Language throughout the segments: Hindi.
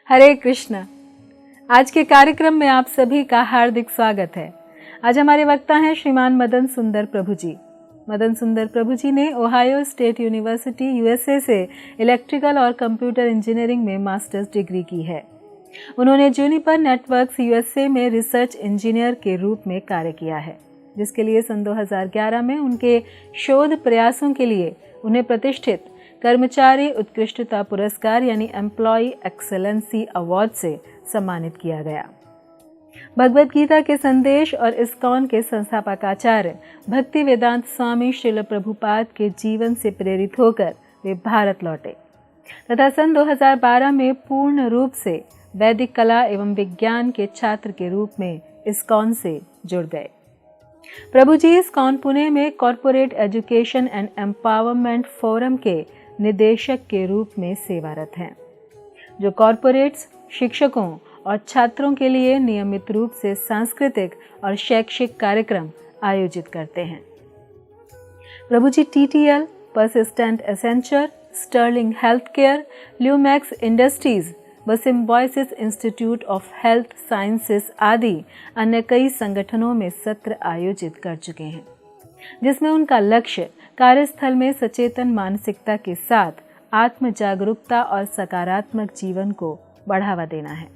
हरे कृष्ण। आज के कार्यक्रम में आप सभी का हार्दिक स्वागत है। आज हमारे वक्ता हैं श्रीमान मदन सुंदर प्रभु जी। मदन सुंदर प्रभु जी ने ओहायो स्टेट यूनिवर्सिटी यूएसए से इलेक्ट्रिकल और कंप्यूटर इंजीनियरिंग में मास्टर्स डिग्री की है। उन्होंने जूनिपर नेटवर्क्स यूएसए में रिसर्च इंजीनियर के रूप में कार्य किया है, जिसके लिए सन 2011 में उनके शोध प्रयासों के लिए उन्हें प्रतिष्ठित कर्मचारी उत्कृष्टता पुरस्कार यानी एम्प्लॉय एक्सेलेंसी अवार्ड से सम्मानित किया गया। भगवद गीता के संदेश और इस्कॉन के संस्थापक आचार्य भक्ति वेदांत स्वामी श्रील प्रभुपाद के जीवन से प्रेरित होकर वे भारत लौटे तथा सन 2012 में पूर्ण रूप से वैदिक कला एवं विज्ञान के छात्र के रूप में इस्कॉन से जुड़ गए। प्रभु जी इस्कॉन पुणे में corporate education and empowerment forum के निदेशक के रूप में सेवारत हैं, जो कॉरपोरेट्स, शिक्षकों और छात्रों के लिए नियमित रूप से सांस्कृतिक और शैक्षिक कार्यक्रम आयोजित करते हैं। प्रभु जी TTL, Persistent Accenture, Sterling Health Care, Lumax Industries व Symbiosis Institute of Health Sciences आदि अन्य कई संगठनों में सत्र आयोजित कर चुके हैं, जिसमें उनका लक्ष्य कार्यस्थल में सचेतन मानसिकता के साथ आत्म जागरूकता और सकारात्मक जीवन को बढ़ावा देना है।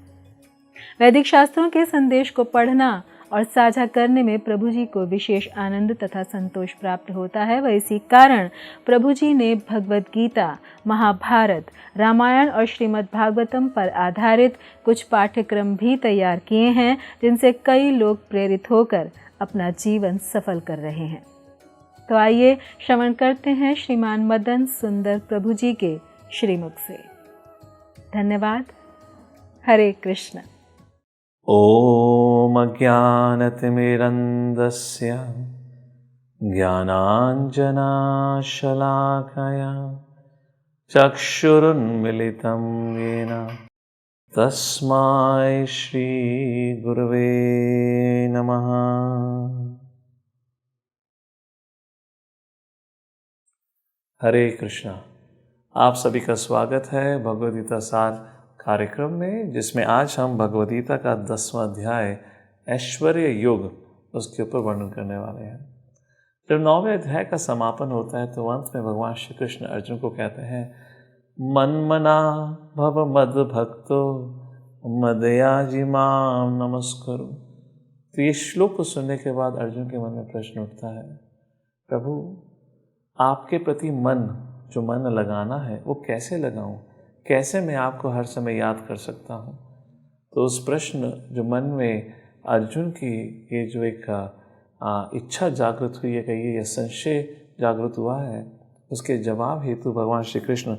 वैदिक शास्त्रों के संदेश को पढ़ना और साझा करने में प्रभु जी को विशेष आनंद तथा संतोष प्राप्त होता है। वह इसी कारण प्रभु जी ने भगवद गीता, महाभारत, रामायण और श्रीमद् भागवतम पर आधारित कुछ पाठ्यक्रम भी तैयार किए हैं, जिनसे कई लोग प्रेरित होकर अपना जीवन सफल कर रहे हैं। तो आइए श्रवण करते हैं श्रीमान मदन सुंदर प्रभु जी के श्रीमुख से। धन्यवाद। हरे कृष्ण। ओम अज्ञानतिमिरन्धस्य ज्ञानाञ्जनाशलाकया चक्षुरुन्मिलितं येन तस्मै श्रीगुरवे नमः। हरे कृष्णा। आप सभी का स्वागत है भगवद गीता सार कार्यक्रम में, जिसमें आज हम भगवद गीता का 10वां अध्याय ऐश्वर्य योग उसके ऊपर वर्णन करने वाले हैं। जब 9वें अध्याय का समापन होता है तो अंत में भगवान श्री कृष्ण अर्जुन को कहते हैं, मन्मना भव मद भक्तो मदयाजी माम नमस्कुरु। तो ये श्लोक को सुनने के बाद अर्जुन के मन में प्रश्न उठता है, प्रभु आपके प्रति जो मन लगाना है वो कैसे लगाऊं, कैसे मैं आपको हर समय याद कर सकता हूं। तो उस प्रश्न जो मन में अर्जुन की ये जो एक इच्छा जागृत हुई है, कहिए या संशय जागृत हुआ है, उसके जवाब हेतु भगवान श्री कृष्ण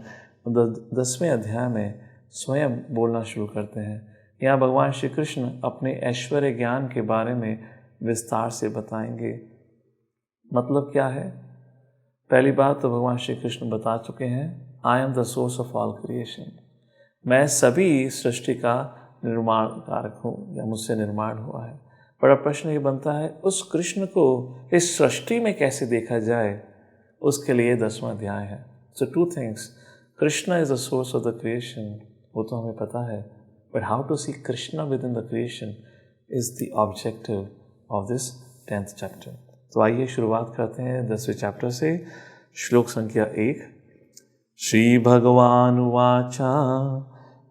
10वें अध्याय में स्वयं बोलना शुरू करते हैं। यहाँ भगवान श्री कृष्ण अपने ऐश्वर्य ज्ञान के बारे में विस्तार से बताएंगे। मतलब क्या है? पहली बात तो भगवान श्री कृष्ण बता चुके हैं, I am the source of all creation. मैं सभी सृष्टि का निर्माण कारक हूँ या मुझसे निर्माण हुआ है। बड़ा प्रश्न ये बनता है, उस कृष्ण को इस सृष्टि में कैसे देखा जाए, उसके लिए 10वां अध्याय है। So 2 things, Krishna is the source of the creation, वो तो हमें पता है, but how to see Krishna within the creation is the objective of this 10th chapter. तो आइए शुरुआत करते हैं 10वें चैप्टर से। श्लोक संख्या 1। श्री भगवान उवाचा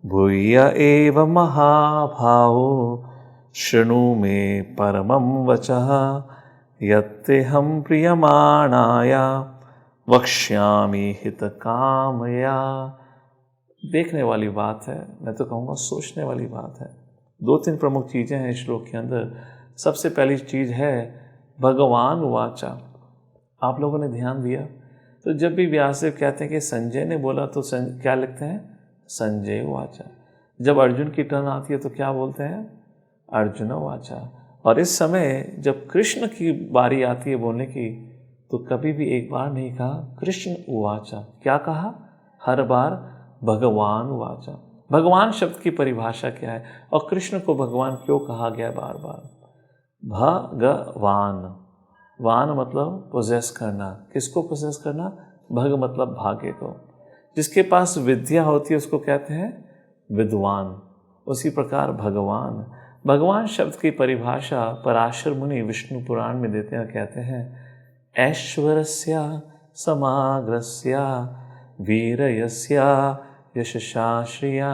भूय एव महाभावो शृणु मे परमं वचः यत्तेऽहं प्रीयमाणाय वक्ष्यामि हितकामया। देखने वाली बात है, मैं तो कहूँगा सोचने वाली बात है। 2-3 प्रमुख चीज़ें हैं इस श्लोक के अंदर। सबसे पहली चीज़ है भगवान उवाचा। आप लोगों ने ध्यान दिया तो जब भी व्यासदेव कहते हैं कि संजय ने बोला तो क्या लिखते हैं? संजय वाचा। जब अर्जुन की टर्न आती है तो क्या बोलते हैं? अर्जुन वाचा। और इस समय जब कृष्ण की बारी आती है बोलने की तो कभी भी एक बार नहीं कहा कृष्ण उवाचा। क्या कहा? हर बार भगवान उवाचा। भगवान शब्द की परिभाषा क्या है और कृष्ण को भगवान क्यों कहा गया बार बार? भगवान, वान मतलब पोजेस करना। किसको पोजेस करना? भग मतलब भाग्य को। जिसके पास विद्या होती है उसको कहते हैं विद्वान। उसी प्रकार भगवान, भगवान शब्द की परिभाषा पराशर मुनि विष्णु पुराण में देते हैं, कहते हैं ऐश्वर्यस्या समाग्रस्या वीरयस्या यशसा श्रिया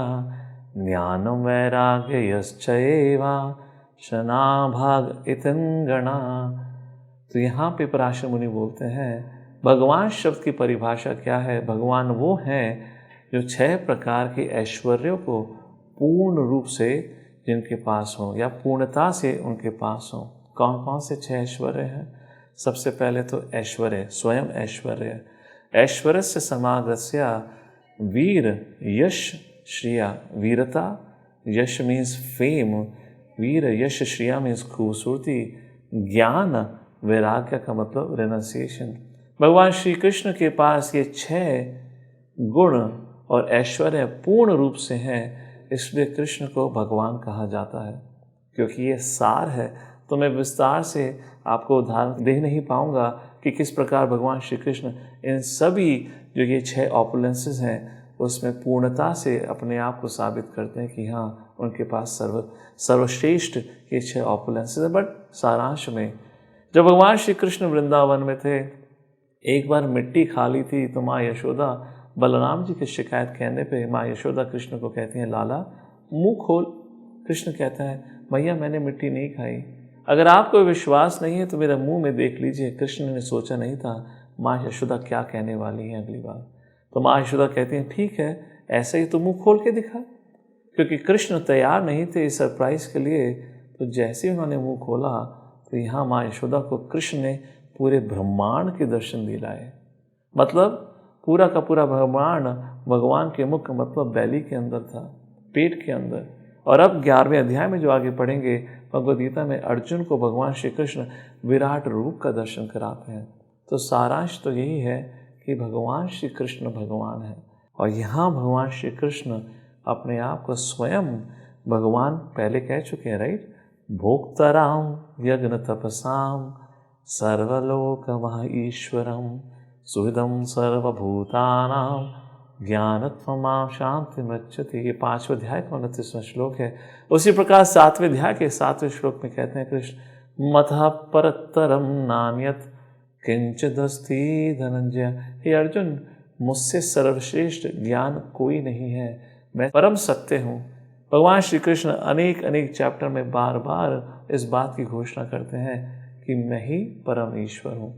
ज्ञानं वैराग्य यश्चैवा शनाभाग इतंगणा। तो यहाँ पे पराशर मुनि बोलते हैं भगवान शब्द की परिभाषा क्या है? भगवान वो हैं जो 6 प्रकार के ऐश्वर्यों को पूर्ण रूप से जिनके पास हो या पूर्णता से उनके पास हो। कौन कौन से 6 ऐश्वर्य हैं? सबसे पहले तो ऐश्वर्य, स्वयं ऐश्वर्य। ऐश्वर्य से समाग्रस्या वीर यश श्रिया। वीरता, यश मीन्स फेम, वीर यश श्रिया मीन्स खूबसूरती। ज्ञान वैराग्य का मतलब रेनसिएशन। भगवान श्री कृष्ण के पास ये 6 गुण और ऐश्वर्य पूर्ण रूप से हैं, इसलिए कृष्ण को भगवान कहा जाता है। क्योंकि ये सार है तो मैं विस्तार से आपको उदाहरण दे नहीं पाऊंगा कि किस प्रकार भगवान श्री कृष्ण इन सभी जो ये 6 ऑपुलेंसेस हैं उसमें पूर्णता से अपने आप को साबित करते हैं कि हाँ उनके पास सर्वश्रेष्ठ ये 6 ऑपुलेंसेस हैं। बट सारांश में जब भगवान श्री कृष्ण वृंदावन में थे, एक बार मिट्टी खा ली थी तो माँ यशोदा बलराम जी की शिकायत कहने पे माँ यशोदा कृष्ण को कहती हैं लाला मुंह खोल। कृष्ण कहता है भैया मैंने मिट्टी नहीं खाई, अगर आपको विश्वास नहीं है तो मेरा मुंह में देख लीजिए। कृष्ण ने सोचा नहीं था माँ यशोदा क्या कहने वाली हैं अगली बार। तो माँ यशोदा कहती हैं ठीक है ऐसे ही तो मुंह खोल के दिखा। क्योंकि कृष्ण तैयार नहीं थे इस सरप्राइज के लिए, तो जैसे ही उन्होंने मुंह खोला तो यहाँ माँ यशोदा को कृष्ण ने पूरे ब्रह्मांड के दर्शन दिलाए। मतलब पूरा का पूरा ब्रह्मांड भगवान के मुख मतलब बैली के अंदर था, पेट के अंदर। और अब 11वें अध्याय में जो आगे पढ़ेंगे भगवद गीता में अर्जुन को भगवान श्री कृष्ण विराट रूप का दर्शन कराते हैं। तो सारांश तो यही है कि भगवान श्री कृष्ण भगवान है। और यहाँ भगवान श्री कृष्ण अपने आप को स्वयं भगवान पहले कह चुके हैं, राइट? भोक्तराम यज्ञ तपसाम सर्वलोकमः ईश्वरम सुहृदं सर्वभूतानां ज्ञानत्वमां शांतिमृच्छति। ये 5वें अध्याय का 29वां श्लोक है। उसी प्रकार 7वें अध्याय के 7वें श्लोक में कहते हैं कृष्ण मतः परतरम नान्यत किंचिदस्ति धनंजय। हे अर्जुन मुझसे सर्वश्रेष्ठ ज्ञान कोई नहीं है, मैं परम सत्य हूँ। भगवान श्री कृष्ण अनेक अनेक चैप्टर में बार बार इस बात की घोषणा करते हैं कि मैं ही परम ईश्वर हूँ।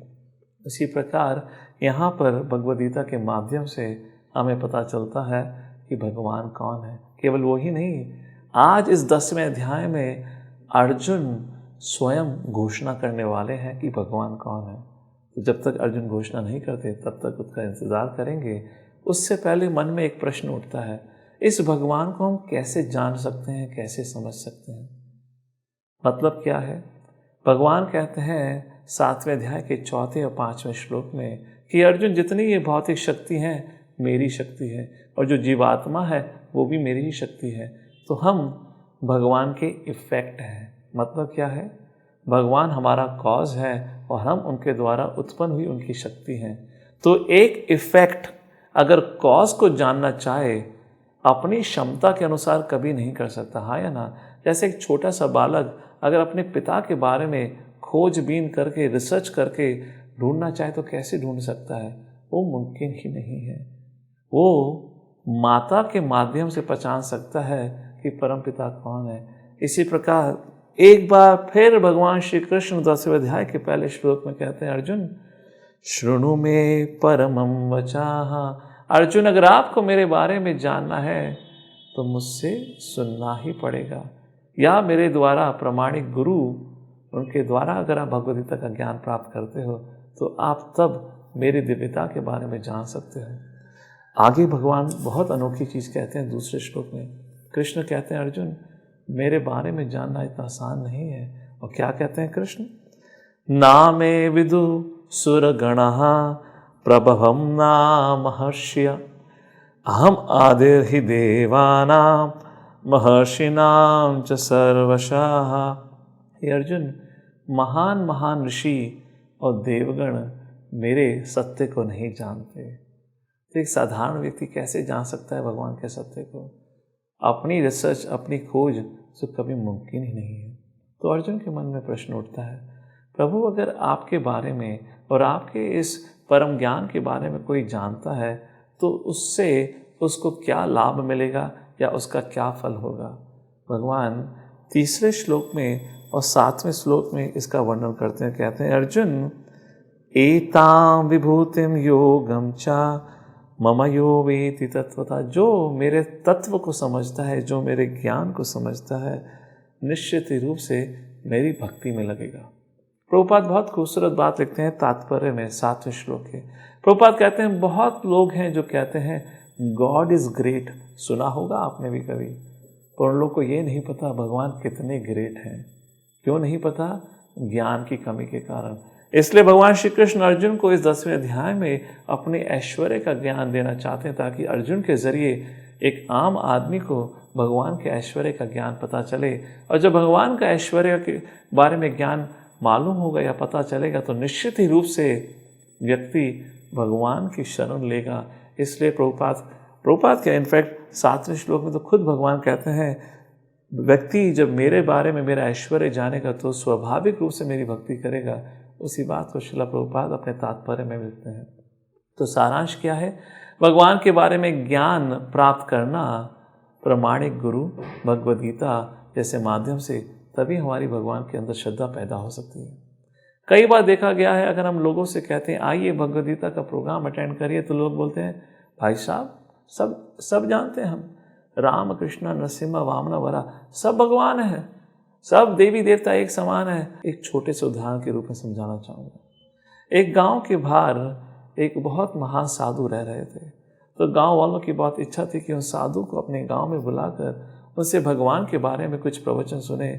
इसी प्रकार यहाँ पर भगवद गीता के माध्यम से हमें पता चलता है कि भगवान कौन है। केवल वो ही नहीं, आज इस 10वें अध्याय में अर्जुन स्वयं घोषणा करने वाले हैं कि भगवान कौन है। तो जब तक अर्जुन घोषणा नहीं करते तब तक उसका इंतज़ार करेंगे। उससे पहले मन में एक प्रश्न उठता है, इस भगवान को हम कैसे जान सकते हैं, कैसे समझ सकते हैं? मतलब क्या है? भगवान कहते हैं 7वें अध्याय के 4 और 5वें श्लोक में कि अर्जुन जितनी ये भौतिक शक्ति है मेरी शक्ति है और जो जीवात्मा है वो भी मेरी ही शक्ति है। तो हम भगवान के इफेक्ट हैं। मतलब क्या है? भगवान हमारा कॉज है और हम उनके द्वारा उत्पन्न हुई उनकी शक्ति हैं। तो एक इफेक्ट अगर कॉज को जानना चाहे अपनी क्षमता के अनुसार कभी नहीं कर सकता, हाँ या ना? जैसे एक छोटा सा बालक अगर अपने पिता के बारे में खोजबीन करके रिसर्च करके ढूंढना चाहे तो कैसे ढूंढ सकता है? वो मुमकिन ही नहीं है। वो माता के माध्यम से पहचान सकता है कि परमपिता कौन है। इसी प्रकार एक बार फिर भगवान श्री कृष्ण 10वें अध्याय के पहले श्लोक में कहते हैं अर्जुन शृणु मे परमं वचाः। अर्जुन अगर आपको मेरे बारे में जानना है तो मुझसे सुनना ही पड़ेगा, या मेरे द्वारा प्रामाणिक गुरु उनके द्वारा अगर आप भगवद गीता का ज्ञान प्राप्त करते हो तो आप तब मेरी दिव्यता के बारे में जान सकते हो। आगे भगवान बहुत अनोखी चीज़ कहते हैं दूसरे श्लोक में। कृष्ण कहते हैं अर्जुन मेरे बारे में जानना इतना आसान नहीं है। और क्या कहते हैं कृष्ण? ना मे विदु सुरगणः प्रभवं ना महर्षिः अहम आदिर्हि देवानां महर्षिणां च सर्वशः। हे अर्जुन, महान महान ऋषि और देवगण मेरे सत्य को नहीं जानते। तो एक साधारण व्यक्ति कैसे जान सकता है भगवान के सत्य को? अपनी रिसर्च, अपनी खोज से कभी मुमकिन ही नहीं है। तो अर्जुन के मन में प्रश्न उठता है, प्रभु अगर आपके बारे में और आपके इस परम ज्ञान के बारे में कोई जानता है तो उससे उसको क्या लाभ मिलेगा या उसका क्या फल होगा? भगवान तीसरे श्लोक में और 7वें श्लोक में इसका वर्णन करते हैं। कहते हैं अर्जुन एतां विभूतिम योगम चा मम यो वेति तत्वता। जो मेरे तत्व को समझता है, जो मेरे ज्ञान को समझता है, निश्चित ही रूप से मेरी भक्ति में लगेगा। प्रभुपाद बहुत खूबसूरत बात लिखते हैं तात्पर्य में 7वें श्लोक के। प्रभुपाद कहते हैं बहुत लोग हैं जो कहते हैं गॉड इज़ ग्रेट। सुना होगा आपने भी कभी, पर उन लोग को ये नहीं पता भगवान कितने ग्रेट हैं। क्यों नहीं पता? ज्ञान की कमी के कारण। इसलिए भगवान श्री कृष्ण अर्जुन को इस 10वें अध्याय में अपने ऐश्वर्य का ज्ञान देना चाहते हैं ताकि अर्जुन के जरिए एक आम आदमी को भगवान के ऐश्वर्य का ज्ञान पता चले। और जब भगवान का ऐश्वर्य के बारे में ज्ञान मालूम होगा या पता चलेगा तो निश्चित ही रूप से व्यक्ति भगवान की शरण लेगा। इसलिए प्रभुपाद के इनफैक्ट 7वें श्लोक में तो खुद भगवान कहते हैं व्यक्ति जब मेरे बारे में मेरा ऐश्वर्य जानेगा तो स्वाभाविक रूप से मेरी भक्ति करेगा। उसी बात को श्रील प्रभुपाद अपने तात्पर्य में मिलते हैं। तो सारांश क्या है? भगवान के बारे में ज्ञान प्राप्त करना प्रामाणिक गुरु भगवद गीता जैसे माध्यम से तभी हमारी भगवान के अंदर श्रद्धा पैदा हो सकती है। कई बार देखा गया है अगर हम लोगों से कहते हैं आइए भगवद गीता का प्रोग्राम अटेंड करिए तो लोग बोलते हैं भाई साहब सब जानते हैं हम, राम कृष्ण नरसिम्हा वामन वरा सब भगवान है, सब देवी देवता एक समान है। एक छोटे से उदाहरण के रूप में समझाना चाहूँगा। एक गांव के बाहर एक बहुत महान साधु रह रहे थे। तो गांव वालों की बहुत इच्छा थी कि उन साधु को अपने गांव में बुलाकर उनसे भगवान के बारे में कुछ प्रवचन सुने,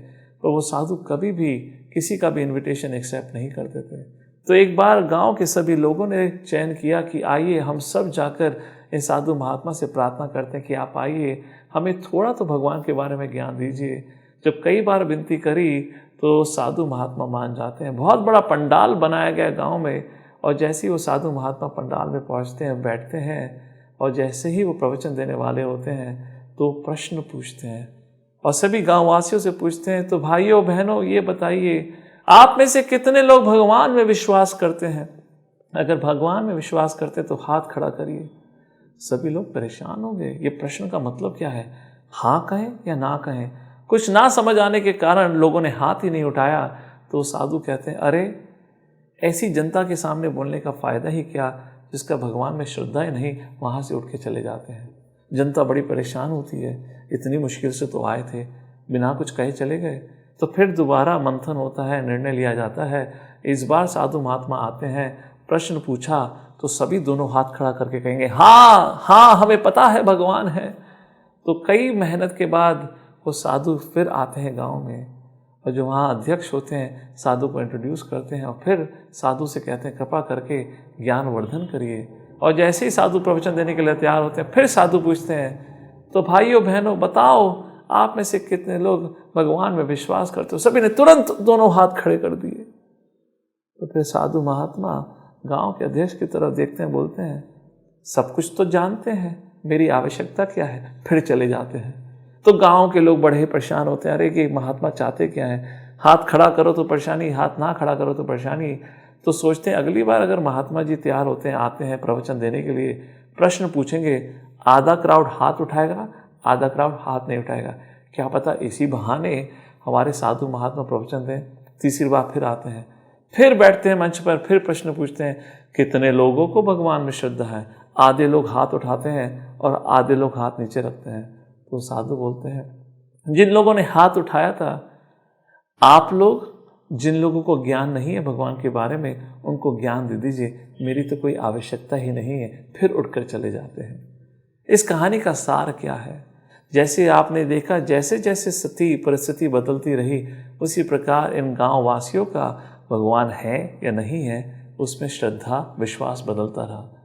पर वो साधु कभी भी किसी का भी इनविटेशन एक्सेप्ट नहीं करते थे। तो एक बार गांव के सभी लोगों ने चयन किया कि आइए हम सब जाकर इन साधु महात्मा से प्रार्थना करते हैं कि आप आइए, हमें थोड़ा तो भगवान के बारे में ज्ञान दीजिए। जब कई बार विनती करी तो साधु महात्मा मान जाते हैं। बहुत बड़ा पंडाल बनाया गया गांव में, और जैसे ही वो साधु महात्मा पंडाल में पहुंचते हैं, बैठते हैं, और जैसे ही वो प्रवचन देने वाले होते हैं तो प्रश्न पूछते हैं और सभी गांववासियों से पूछते हैं, तो भाइयों बहनों ये बताइए आप में से कितने लोग भगवान में विश्वास करते हैं? अगर भगवान में विश्वास करते तो हाथ खड़ा करिए। सभी लोग परेशान हो गए, ये प्रश्न का मतलब क्या है, हाँ कहें या ना कहें? कुछ ना समझ आने के कारण लोगों ने हाथ ही नहीं उठाया। तो साधु कहते हैं अरे ऐसी जनता के सामने बोलने का फ़ायदा ही क्या, जिसका भगवान में श्रद्धा ही नहीं वहाँ से उठ के चले जाते हैं। जनता बड़ी परेशान होती है, इतनी मुश्किल से तो आए थे, बिना कुछ कहे चले गए। तो फिर दोबारा मंथन होता है, निर्णय लिया जाता है। इस बार साधु महात्मा आते हैं, प्रश्न पूछा तो सभी दोनों हाथ खड़ा करके कहेंगे हाँ हाँ हमें पता है भगवान है। तो कई मेहनत के बाद वो साधु फिर आते हैं गांव में, और जो वहाँ अध्यक्ष होते हैं साधु को इंट्रोड्यूस करते हैं और फिर साधु से कहते हैं कृपा करके ज्ञान वर्धन करिए। और जैसे ही साधु प्रवचन देने के लिए तैयार होते हैं फिर साधु पूछते हैं, तो भाइयों बहनों बताओ आप में से कितने लोग भगवान में विश्वास करते हो? सभी ने तुरंत दोनों हाथ खड़े कर दिए। तो फिर साधु महात्मा गांव के अध्यक्ष की तरफ देखते हैं, बोलते हैं सब कुछ तो जानते हैं, मेरी आवश्यकता क्या है? फिर चले जाते हैं। तो गांव के लोग बड़े परेशान होते हैं, अरे कि महात्मा चाहते क्या हैं, हाथ खड़ा करो तो परेशानी, हाथ ना खड़ा करो तो परेशानी। तो सोचते हैं अगली बार अगर महात्मा जी तैयार होते हैं, आते हैं प्रवचन देने के लिए, प्रश्न पूछेंगे, आधा क्राउड हाथ उठाएगा, आधा क्राउड हाथ नहीं उठाएगा। क्या पता इसी बहाने हमारे साधु महात्मा प्रवचन दें। तीसरी बार फिर आते हैं, फिर बैठते हैं मंच पर, फिर प्रश्न पूछते हैं कितने लोगों को भगवान में श्रद्धा है? आधे लोग हाथ उठाते हैं और आधे लोग हाथ नीचे रखते हैं। तो साधु बोलते हैं जिन लोगों ने हाथ उठाया था, आप लोग जिन लोगों को ज्ञान नहीं है भगवान के बारे में उनको ज्ञान दे दीजिए, मेरी तो कोई आवश्यकता ही नहीं है। फिर उठकर चले जाते हैं। इस कहानी का सार क्या है? जैसे आपने देखा, जैसे जैसे स्थिति परिस्थिति बदलती रही, उसी प्रकार इन गांव वासियों का भगवान है या नहीं है, उसमें श्रद्धा विश्वास बदलता रहा।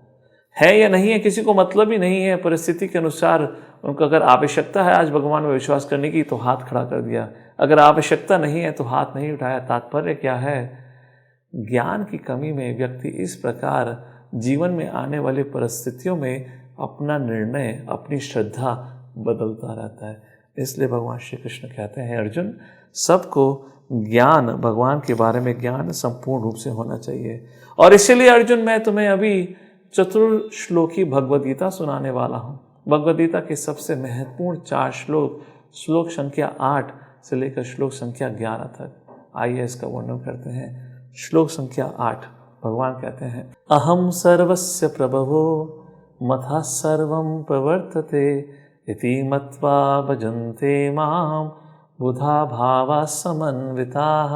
है या नहीं है किसी को मतलब ही नहीं है, परिस्थिति के अनुसार उनको अगर आवश्यकता है आज भगवान में विश्वास करने की तो हाथ खड़ा कर दिया, अगर आवश्यकता नहीं है तो हाथ नहीं उठाया। तात्पर्य क्या है? ज्ञान की कमी में व्यक्ति इस प्रकार जीवन में आने वाली परिस्थितियों में अपना निर्णय, अपनी श्रद्धा बदलता रहता है। इसलिए भगवान श्री कृष्ण कहते हैं, अर्जुन, सबको ज्ञान, भगवान के बारे में ज्ञान संपूर्ण रूप से होना चाहिए। और इसीलिए अर्जुन, मैं तुम्हें अभी चतुर्श्लोकी भगवद गीता सुनाने वाला हूँ। भगवद गीता के सबसे महत्वपूर्ण 4 श्लोक, श्लोक संख्या 8 से लेकर श्लोक संख्या 11 तक। आइए इसका वर्णन करते हैं। श्लोक संख्या 8 भगवान कहते हैं, अहम सर्वस्य प्रभवो मथा सर्वं प्रवर्तते इति मत्वा भजन्ते माम बुधा भावा समन्विताः।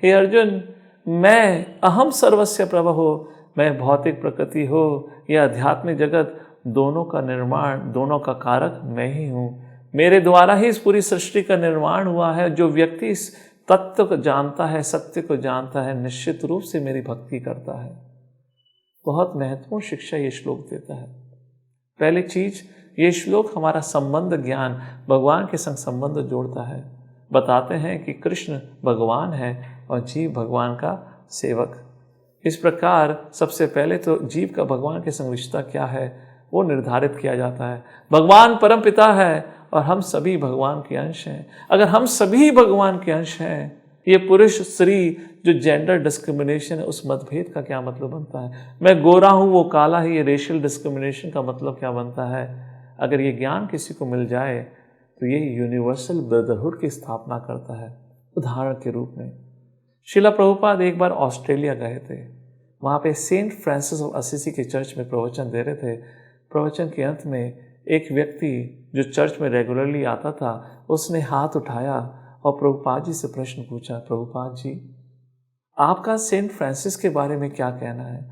हे अर्जुन, मैं अहम सर्वस्य प्रभवो, मैं भौतिक प्रकृति हो या आध्यात्मिक जगत, दोनों का निर्माण, दोनों का कारक मैं ही हूँ। मेरे द्वारा ही इस पूरी सृष्टि का निर्माण हुआ है। जो व्यक्ति इस तत्व को जानता है, सत्य को जानता है, निश्चित रूप से मेरी भक्ति करता है। बहुत महत्वपूर्ण शिक्षा ये श्लोक देता है। पहली चीज, ये श्लोक हमारा संबंध, ज्ञान, भगवान के संग संबंध जोड़ता है। बताते हैं कि कृष्ण भगवान है और जीव भगवान का सेवक। इस प्रकार सबसे पहले तो जीव का भगवान के संग रिश्ता क्या है वो निर्धारित किया जाता है। भगवान परम पिता है और हम सभी भगवान के अंश हैं। अगर हम सभी भगवान के अंश हैं, ये पुरुष स्त्री जो जेंडर डिस्क्रिमिनेशन है, उस मतभेद का क्या मतलब बनता है? मैं गोरा हूँ वो काला है, ये रेशियल डिस्क्रिमिनेशन का मतलब क्या बनता है? अगर ये ज्ञान किसी को मिल जाए तो ये यूनिवर्सल ब्रदरहुड की स्थापना करता है। उदाहरण के रूप में शिला प्रभुपाद एक बार ऑस्ट्रेलिया गए थे। वहाँ पे सेंट फ्रांसिस ऑफ असीसी के चर्च में प्रवचन दे रहे थे। प्रवचन के अंत में एक व्यक्ति जो चर्च में रेगुलरली आता था, उसने हाथ उठाया और प्रभुपाद जी से प्रश्न पूछा, प्रभुपाद जी, आपका सेंट फ्रांसिस के बारे में क्या कहना है?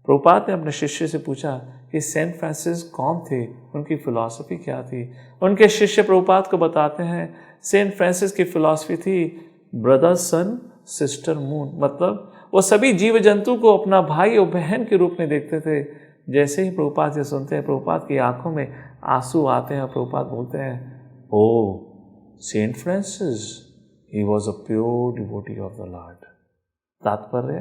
प्रभुपाद ने अपने शिष्य से पूछा कि सेंट फ्रांसिस कौन थे, उनकी फिलॉसफी क्या थी। उनके शिष्य प्रभुपाद को बताते हैं, सेंट फ्रांसिस की फिलॉसफी थी ब्रदर सन सिस्टर मून, मतलब वो सभी जीव जंतु को अपना भाई और बहन के रूप में देखते थे। जैसे ही प्रभुपाद से सुनते हैं, प्रभुपाद की आंखों में आंसू आते हैं और प्रभुपाद बोलते हैं, O Saint Francis, he was a pure devotee of the Lord. तात्पर्य,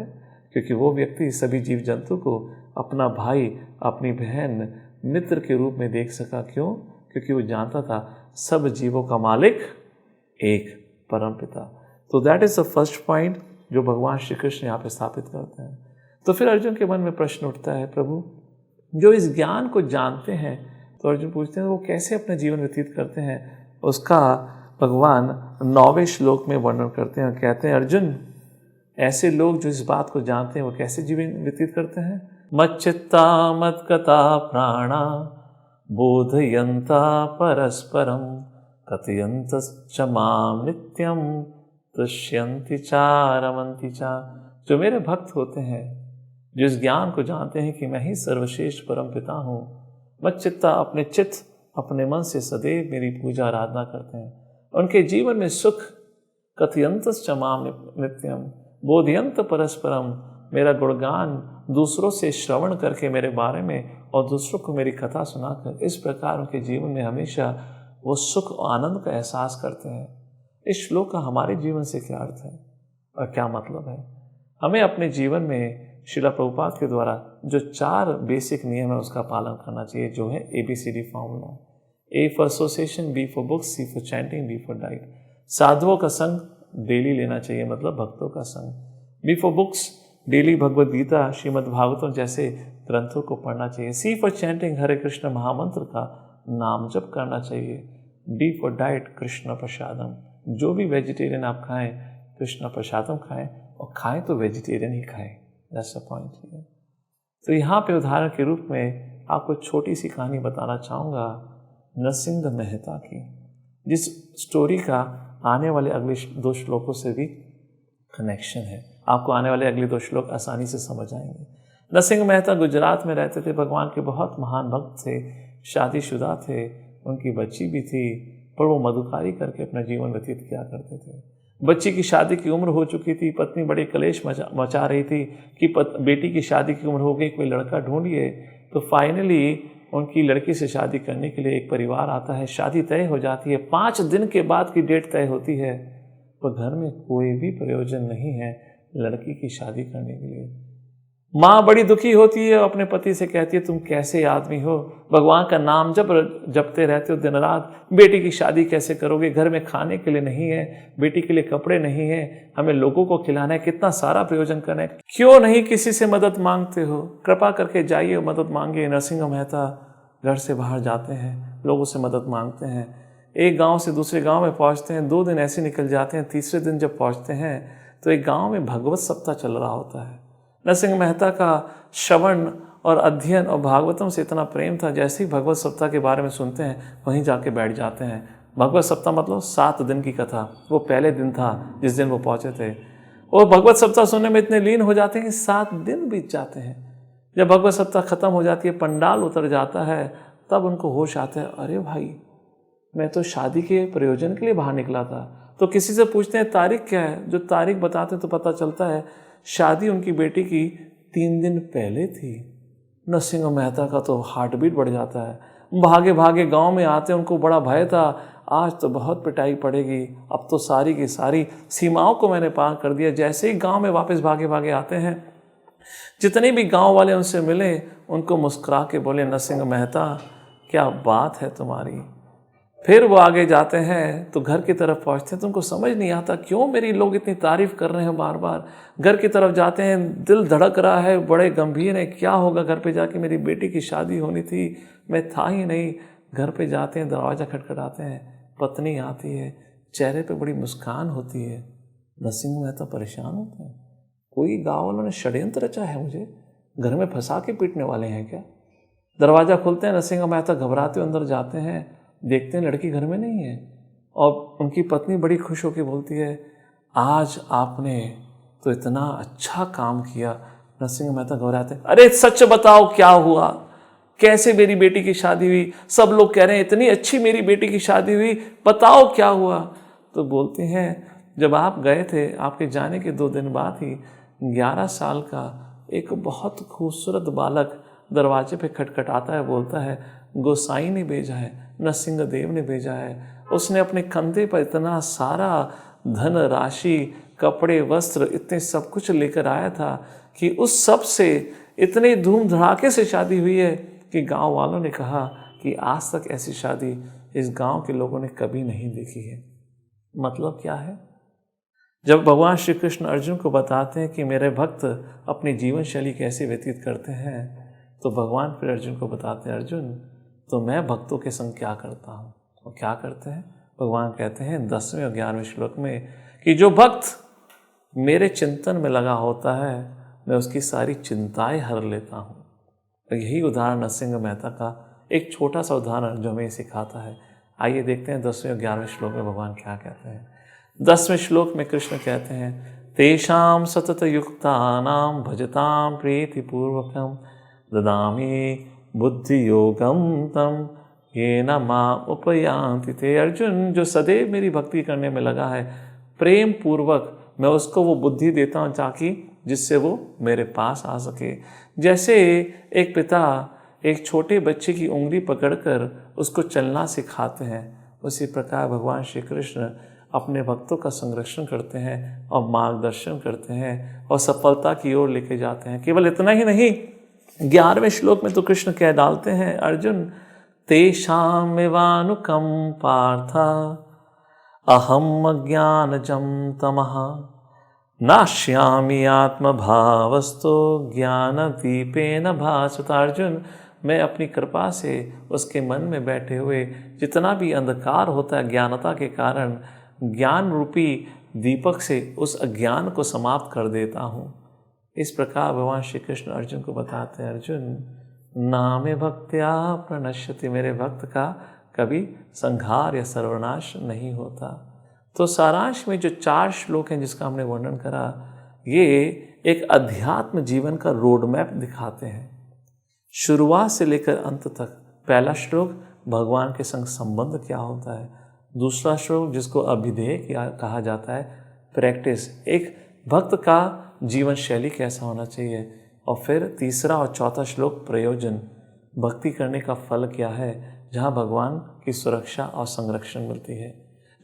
क्योंकि वो व्यक्ति सभी जीव जंतु को अपना भाई, अपनी बहन, मित्र के रूप में देख सका। क्यों? क्योंकि वो जानता था सब जीवों का मालिक एक परम पिता। तो that is the first point जो भगवान श्री कृष्ण यहाँ पे स्थापित करते हैं। तो फिर अर्जुन के मन में प्रश्न उठता है, प्रभु जो इस ज्ञान को जानते हैं, तो अर्जुन पूछते हैं वो कैसे अपना जीवन व्यतीत करते हैं? उसका भगवान 9वें श्लोक में वर्णन करते हैं। कहते हैं, अर्जुन, ऐसे लोग जो इस बात को जानते हैं वो कैसे जीवन व्यतीत करते हैं? मच्चित्ता मत्गता प्राणा बोधयन्ता परस्परम कथयन्तश्च मां नित्यं तुष्यन्ति चा रमन्ति चा। जो मेरे भक्त होते हैं, जो इस ज्ञान को जानते हैं कि मैं ही सर्वश्रेष्ठ परम पिता हूँ, मच्चित्ता अपने चित्त, अपने मन से सदैव मेरी पूजा आराधना करते हैं, उनके जीवन में सुख, कथयन्तश्च मां नित्यम बोधयन्त परस्परम, मेरा गुणगान दूसरों से श्रवण करके मेरे बारे में और दूसरों को मेरी कथा सुनाकर, इस प्रकार उनके जीवन में हमेशा वो सुख और आनंद का एहसास करते हैं। इस श्लोक का हमारे जीवन से क्या अर्थ है और क्या मतलब है? हमें अपने जीवन में शिला प्रभुपाद के द्वारा जो 4 बेसिक नियम है उसका पालन करना चाहिए, जो है ABCD formula. A for association, B for books, C for chanting, D for diet. साधुओं का संग डेली लेना चाहिए, मतलब भक्तों का संग। B for books, daily Bhagavad Gita, Shrimad Bhagavatam जैसे ग्रंथों को पढ़ना चाहिए। C for chanting, Hare Krishna महामंत्र का नाम जप करना चाहिए। D for diet, Krishna prasadam, जो भी वेजिटेरियन आप खाएं, कृष्ण प्रसादम खाएं, और खाएं तो वेजिटेरियन ही खाएं। That's the point here. तो यहाँ पे उदाहरण के रूप में आपको छोटी सी कहानी बताना चाहूँगा नरसिंह मेहता की, जिस स्टोरी का आने वाले अगले 2 श्लोकों से भी कनेक्शन है। आपको आने वाले अगले 2 श्लोक आसानी से समझ आएंगे। नरसिंह मेहता गुजरात में रहते थे, भगवान के बहुत महान भक्त थे। शादीशुदा थे, उनकी बच्ची भी थी, पर वो मधुकारी करके अपना जीवन व्यतीत किया करते थे। बच्ची की शादी की उम्र हो चुकी थी, पत्नी बड़ी कलेश मचा रही थी कि बेटी की शादी की उम्र हो गई, कोई लड़का ढूंढिए। तो फाइनली उनकी लड़की से शादी करने के लिए एक परिवार आता है, शादी तय हो जाती है। 5 दिन के बाद की डेट तय होती है, पर घर में कोई भी प्रयोजन नहीं है लड़की की शादी करने के लिए। माँ बड़ी दुखी होती है, अपने पति से कहती है, तुम कैसे आदमी हो, भगवान का नाम जपते रहते हो दिन रात, बेटी की शादी कैसे करोगे, घर में खाने के लिए नहीं है, बेटी के लिए कपड़े नहीं है, हमें लोगों को खिलाना है, कितना सारा प्रयोजन करना है, क्यों नहीं किसी से मदद मांगते हो, कृपा करके जाइए मदद मांगिए। नरसिंह मेहता घर से बाहर जाते हैं, लोगों से मदद मांगते हैं, एक गाँव से दूसरे गाँव में पहुँचते हैं। 2 दिन ऐसे निकल जाते हैं। तीसरे दिन जब पहुँचते हैं तो एक गाँव में भगवत सप्ताह चल रहा होता है। नरसिंह मेहता का श्रवण और अध्ययन और भागवतम से इतना प्रेम था, जैसे ही भगवत सप्ताह के बारे में सुनते हैं वहीं जाके बैठ जाते हैं। भगवत सप्ताह मतलब 7 दिन की कथा, वो पहले दिन था जिस दिन वो पहुँचे थे। और भगवत सप्ताह सुनने में इतने लीन हो जाते हैं कि 7 दिन बीत जाते हैं। जब भगवत सप्ताह खत्म हो जाती है, पंडाल उतर जाता है, तब उनको होश आता है, अरे भाई मैं तो शादी के प्रयोजन के लिए बाहर निकला था। तो किसी से पूछते हैं तारीख क्या है, जो तारीख बताते हैं तो पता चलता है शादी उनकी बेटी की 3 दिन पहले थी। नरसिंह मेहता का तो हार्ट बीट बढ़ जाता है। भागे भागे गांव में आते, उनको बड़ा भय था, आज तो बहुत पिटाई पड़ेगी, अब तो सारी की सारी सीमाओं को मैंने पार कर दिया। जैसे ही गांव में वापस भागे भागे आते हैं, जितने भी गांव वाले उनसे मिले उनको मुस्कुरा के बोले, नरसिंह मेहता क्या बात है तुम्हारी। फिर वो आगे जाते हैं तो घर की तरफ पहुंचते हैं, तो उनको समझ नहीं आता क्यों मेरी लोग इतनी तारीफ कर रहे हैं बार बार। घर की तरफ जाते हैं, दिल धड़क रहा है, बड़े गंभीर है, क्या होगा घर पे जाके, मेरी बेटी की शादी होनी थी, मैं था ही नहीं। घर पे जाते हैं, दरवाज़ा खटखटाते हैं, पत्नी आती है, चेहरे पे बड़ी मुस्कान होती है। नरसिंह मेहता परेशान होते हैं, कोई गाँव वालों ने षड्यंत्र रचा है, मुझे घर में फंसा के पीटने वाले हैं क्या। दरवाज़ा खोलते हैं, नरसिंह मेहता घबराते अंदर जाते हैं, देखते हैं लड़की घर में नहीं है। और उनकी पत्नी बड़ी खुश होकर बोलती है, आज आपने तो इतना अच्छा काम किया। नरसिंह मेहता घबराते हैं, अरे सच बताओ क्या हुआ, कैसे मेरी बेटी की शादी हुई, सब लोग कह रहे हैं इतनी अच्छी मेरी बेटी की शादी हुई, बताओ क्या हुआ। तो बोलते हैं, जब आप गए थे, आपके जाने के 2 दिन बाद ही 11 साल का एक बहुत खूबसूरत बालक दरवाजे पे खटखटाता है, बोलता है गोसाई ने भेजा है, नरसिंह देव ने भेजा है। उसने अपने कंधे पर इतना सारा धन राशि, कपड़े, वस्त्र, इतने सब कुछ लेकर आया था कि उस सब से इतने धूम धड़ाके से शादी हुई है कि गांव वालों ने कहा कि आज तक ऐसी शादी इस गांव के लोगों ने कभी नहीं देखी है। मतलब क्या है, जब भगवान श्री कृष्ण अर्जुन को बताते हैं कि मेरे भक्त अपनी जीवन शैली कैसे व्यतीत करते हैं, तो भगवान फिर अर्जुन को बताते हैं, अर्जुन तो मैं भक्तों के संग क्या करता हूँ। और क्या करते हैं, भगवान कहते हैं 10वें और 11वें श्लोक में कि जो भक्त मेरे चिंतन में लगा होता है, मैं उसकी सारी चिंताएं हर लेता हूँ। और यही उदाहरण नरसिंह मेहता का एक छोटा सा उदाहरण जो हमें सिखाता है। आइए देखते हैं 10वें और 11वें श्लोक में भगवान क्या कहते हैं। 10वें श्लोक में कृष्ण कहते हैं, तेषां सतत युक्तानां भजतां प्रीतिपूर्वकं ददामि बुद्धि योगम तम येन माम् उपयान्ति ते। अर्जुन जो सदैव मेरी भक्ति करने में लगा है, प्रेम पूर्वक मैं उसको वो बुद्धि देता हूँ ताकि जिससे वो मेरे पास आ सके। जैसे एक पिता एक छोटे बच्चे की उंगली पकड़कर उसको चलना सिखाते हैं, उसी प्रकार भगवान श्री कृष्ण अपने भक्तों का संरक्षण करते हैं और मार्गदर्शन करते हैं और सफलता की ओर लेके जाते हैं। केवल इतना ही नहीं, 11वें श्लोक में तो कृष्ण कह डालते हैं, अर्जुन तेषामेवानुकं पार्थ अहम अज्ञानजं तमः नाश्यामि आत्मभावस्तो ज्ञानदीपेन भासते। अर्जुन मैं अपनी कृपा से उसके मन में बैठे हुए जितना भी अंधकार होता है ज्ञानता के कारण, ज्ञान रूपी दीपक से उस अज्ञान को समाप्त कर देता हूँ। इस प्रकार भगवान श्री कृष्ण अर्जुन को बताते हैं, अर्जुन नामे भक्त्या प्रणश्यति, मेरे भक्त का कभी संहार या सर्वनाश नहीं होता। तो सारांश में जो 4 श्लोक हैं जिसका हमने वर्णन करा, ये एक अध्यात्म जीवन का रोड मैप दिखाते हैं। शुरुआत से लेकर अंत तक पहला श्लोक भगवान के संग संबंध क्या होता है, दूसरा श्लोक जिसको अभिधेय कहा जाता है, प्रैक्टिस, एक भक्त का जीवन शैली कैसा होना चाहिए, और फिर तीसरा और चौथा श्लोक प्रयोजन, भक्ति करने का फल क्या है, जहाँ भगवान की सुरक्षा और संरक्षण मिलती है।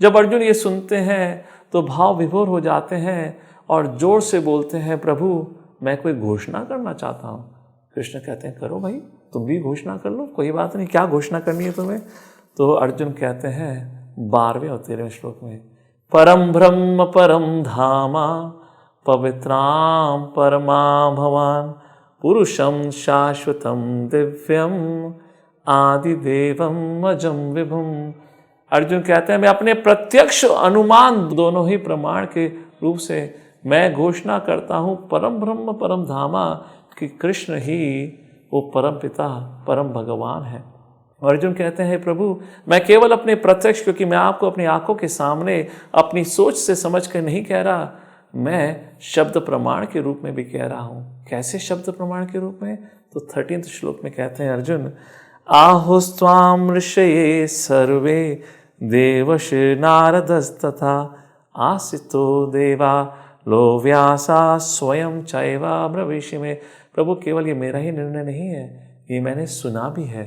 जब अर्जुन ये सुनते हैं तो भाव विभोर हो जाते हैं और जोर से बोलते हैं, प्रभु मैं कोई घोषणा करना चाहता हूँ। कृष्ण कहते हैं, करो भाई, तुम भी घोषणा कर लो, कोई बात नहीं, क्या घोषणा करनी है तुम्हें। तो अर्जुन कहते हैं 12वें और 13वें श्लोक में, परम ब्रह्म परम धामा पवित्राम परमा भवान पुरुषम शाश्वतम दिव्यम आदिदेवम अजम विभुम। अर्जुन कहते हैं, मैं अपने प्रत्यक्ष अनुमान दोनों ही प्रमाण के रूप से मैं घोषणा करता हूँ परम ब्रह्म परम धामा कि कृष्ण ही वो परम पिता परम भगवान है। अर्जुन कहते हैं, प्रभु मैं केवल अपने प्रत्यक्ष, क्योंकि मैं आपको अपनी आंखों के सामने अपनी सोच से समझ कर नहीं कह रहा, मैं शब्द प्रमाण के रूप में भी कह रहा हूँ। कैसे शब्द प्रमाण के रूप में? तो 13वें श्लोक में कहते हैं अर्जुन, आहुस्त्वाम ऋषये सर्वे देवश्री नारदस्तथा आसितो देवा लो व्यासा स्वयं चैवा ब्रवीषि में। प्रभु केवल ये मेरा ही निर्णय नहीं है, ये मैंने सुना भी है।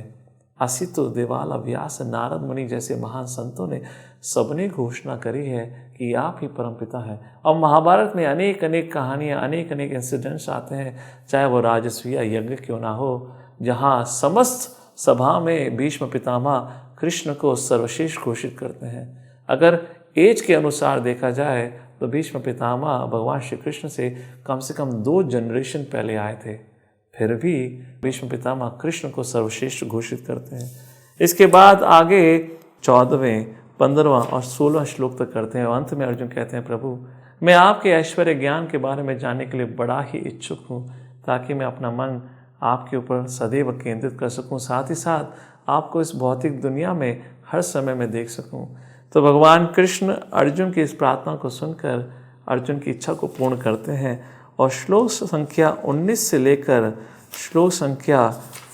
आसितो देवाल व्यास नारद मुनि जैसे महान संतों ने सबने घोषणा करी है कि आप ही परमपिता हैं। और महाभारत में अनेक अनेक कहानियाँ, अनेक अनेक इंसिडेंट्स आते हैं, चाहे वो राजसूय यज्ञ क्यों ना हो, जहाँ समस्त सभा में भीष्म पितामह कृष्ण को सर्वश्रेष्ठ घोषित करते हैं। अगर एज के अनुसार देखा जाए तो भीष्म पितामह भगवान श्री कृष्ण से कम 2 जनरेशन पहले आए थे, फिर भी भीष्म पितामह कृष्ण को सर्वश्रेष्ठ घोषित करते हैं। इसके बाद आगे 14वें, 15वां और 16वां श्लोक तक करते हैं। और अंत में अर्जुन कहते हैं, प्रभु मैं आपके ऐश्वर्य ज्ञान के बारे में जानने के लिए बड़ा ही इच्छुक हूँ, ताकि मैं अपना मन आपके ऊपर सदैव केंद्रित कर सकूँ, साथ ही साथ आपको इस भौतिक दुनिया में हर समय में देख सकूँ। तो भगवान कृष्ण अर्जुन की इस प्रार्थना को सुनकर अर्जुन की इच्छा को पूर्ण करते हैं और श्लोक संख्या 19 से लेकर श्लोक संख्या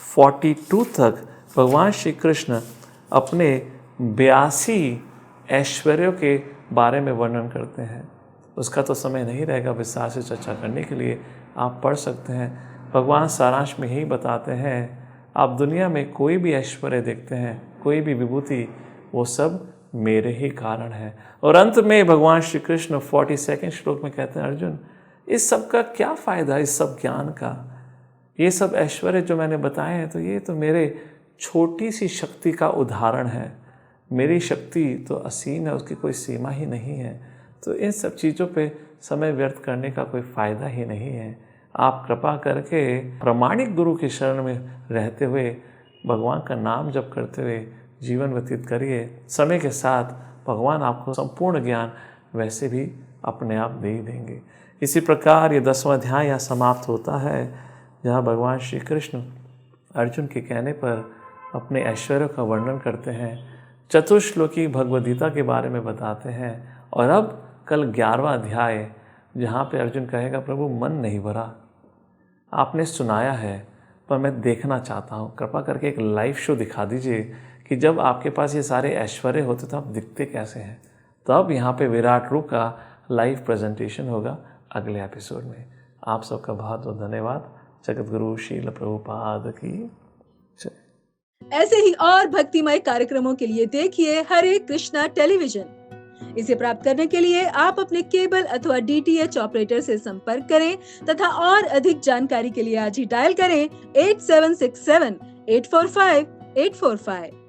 42 तक भगवान श्री कृष्ण अपने 82 ऐश्वर्यों के बारे में वर्णन करते हैं। उसका तो समय नहीं रहेगा विस्तार से चर्चा करने के लिए, आप पढ़ सकते हैं। भगवान सारांश में यही बताते हैं, आप दुनिया में कोई भी ऐश्वर्य देखते हैं, कोई भी विभूति, वो सब मेरे ही कारण है। और अंत में भगवान श्री कृष्ण 42वें श्लोक में कहते हैं, अर्जुन इस सब का क्या फ़ायदा, इस सब ज्ञान का, ये सब ऐश्वर्य जो मैंने बताए हैं, तो ये तो मेरे छोटी सी शक्ति का उदाहरण है। मेरी शक्ति तो असीम है, उसकी कोई सीमा ही नहीं है। तो इन सब चीज़ों पे समय व्यर्थ करने का कोई फ़ायदा ही नहीं है। आप कृपा करके प्रामाणिक गुरु की शरण में रहते हुए भगवान का नाम जप करते हुए जीवन व्यतीत करिए। समय के साथ भगवान आपको संपूर्ण ज्ञान वैसे भी अपने आप दे ही देंगे। इसी प्रकार ये 10वां अध्याय यहाँ समाप्त होता है, जहाँ भगवान श्री कृष्ण अर्जुन के कहने पर अपने ऐश्वर्य का वर्णन करते हैं, चतुश्लोकी भगवद गीता के बारे में बताते हैं। और अब कल 11वां अध्याय, जहाँ पे अर्जुन कहेगा, प्रभु मन नहीं भरा, आपने सुनाया है पर मैं देखना चाहता हूँ, कृपा करके एक लाइव शो दिखा दीजिए कि जब आपके पास ये सारे ऐश्वर्य होते तो आप दिखते कैसे हैं। तो अब यहाँ पे विराट रूप का लाइव प्रेजेंटेशन होगा अगले एपिसोड में। आप सबका बहुत बहुत धन्यवाद। जगत गुरु श्रील प्रभुपाद की जय। ऐसे ही और भक्तिमय कार्यक्रमों के लिए देखिए हरे कृष्णा टेलीविजन। इसे प्राप्त करने के लिए आप अपने केबल अथवा DTH ऑपरेटर से संपर्क करें तथा और अधिक जानकारी के लिए आज ही डायल करें 8767 845 845।